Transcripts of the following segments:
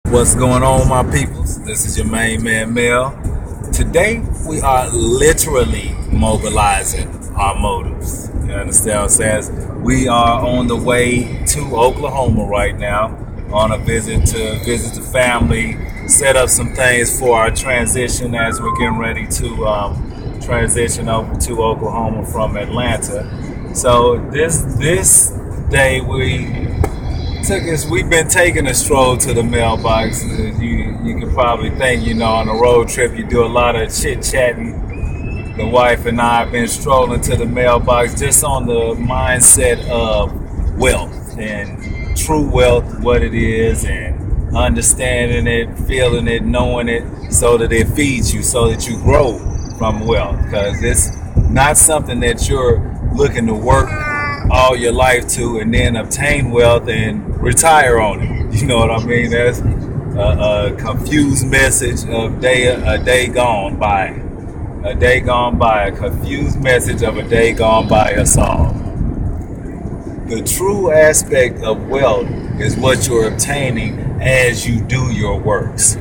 What's going on, my peoples? This is your main man, Mel. Today, we are literally mobilizing our motives. You understand what I'm saying? We are on the way to Oklahoma right now on a visit the family, set up some things for our transition as we're getting ready to transition over to Oklahoma from Atlanta. So this day we've been taking a stroll to the mailbox. You could probably think, on a road trip you do a lot of chit chatting. The wife and I have been strolling to the mailbox just on the mindset of wealth and true wealth, what it is, and understanding it, feeling it, knowing it, so that it feeds you, so that you grow from wealth. Because it's not something that you're looking to work all your life to and then obtain wealth and retire on it. You know what I mean? That's a confused message of a day gone by. A day gone by, a confused message of a day gone by us all. The true aspect of wealth is what you're obtaining as you do your works.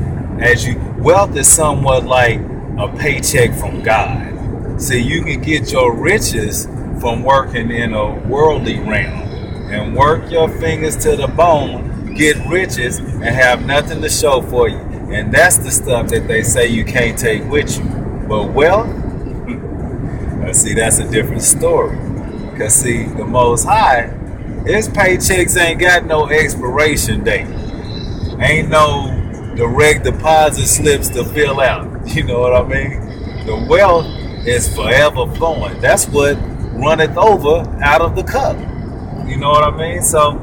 Wealth is somewhat like a paycheck from God. See, you can get your riches from working in a worldly realm and work your fingers to the bone, get riches, and have nothing to show for you. And that's the stuff that they say you can't take with you. But wealth, see, that's a different story. Because, see, the Most High, his paychecks ain't got no expiration date. Ain't no direct deposit slips to fill out. You know what I mean? The wealth is forever flowing. That's what runneth over out of the cup. You know what I mean? So,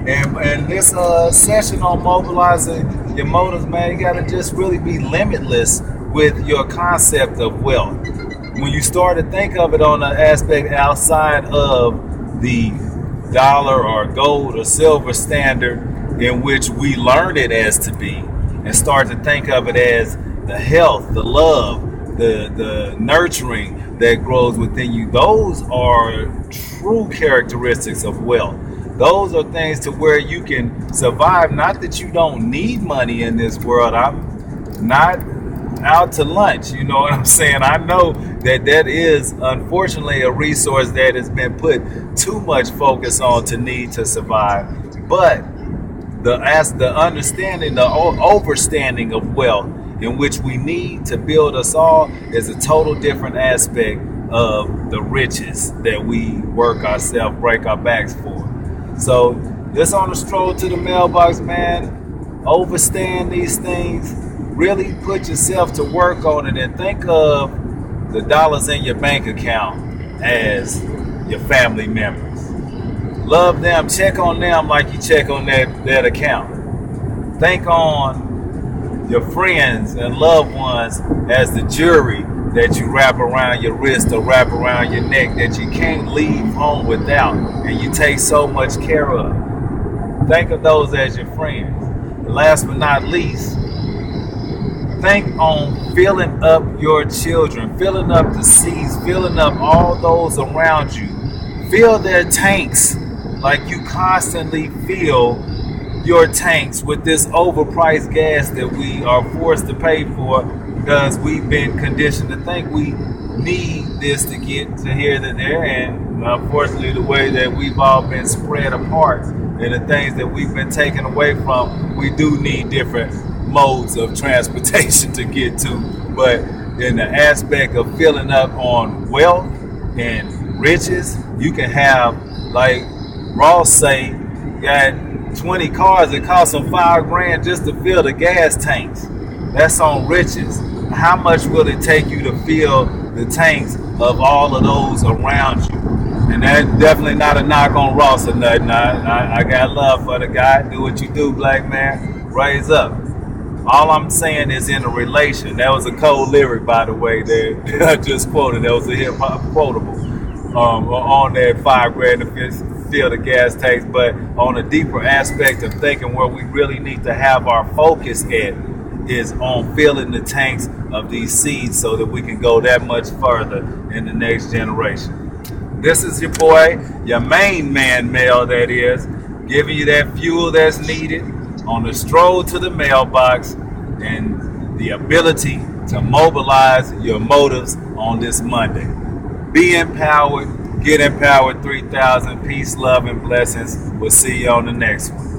and this session on mobilizing your motives, man, you gotta just really be limitless with your concept of wealth. When you start to think of it on an aspect outside of the dollar or gold or silver standard in which we learned it as to be, and start to think of it as the health, the love, the nurturing that grows within you, those are true characteristics of wealth. Those are things to where you can survive. Not that you don't need money in this world. I'm not out to lunch. You know what I'm saying? I know that is unfortunately a resource that has been put too much focus on to need to survive. But the understanding, the overstanding of wealth, in which we need to build us all, is a total different aspect of the riches that we work ourselves, break our backs for. So just on a stroll to the mailbox, man, overstand these things, really put yourself to work on it, and think of the dollars in your bank account as your family members. Love them, check on them like you check on that account. Think on your friends and loved ones as the jewelry that you wrap around your wrist or wrap around your neck that you can't leave home without and you take so much care of. Think of those as your friends. And last but not least, think on filling up your children, filling up the seeds, filling up all those around you. Fill their tanks like you constantly fill your tanks with this overpriced gas that we are forced to pay for because we've been conditioned to think we need this to get to here to there. And unfortunately, the way that we've all been spread apart and the things that we've been taken away from, we do need different modes of transportation to get to. But in the aspect of filling up on wealth and riches, you can have, like Ross say, got 20 cars that cost them $5,000 just to fill the gas tanks. That's on riches. How much will it take you to fill the tanks of all of those around you? And that's definitely not a knock on Ross or nothing. I got love for the guy. Do what you do, black man. Raise up. All I'm saying is in a relation. That was a cold lyric, by the way, that I just quoted. That was a hip hop quotable on that $5,000 to fill the gas tanks. But on a deeper aspect of thinking, where we really need to have our focus at is on filling the tanks of these seeds so that we can go that much further in the next generation. This is your boy, your main man, Mel, that is, giving you that fuel that's needed on the stroll to the mailbox and the ability to mobilize your motives on this Monday. Be empowered. Get empowered 3000. Peace, love, and blessings. We'll see you on the next one.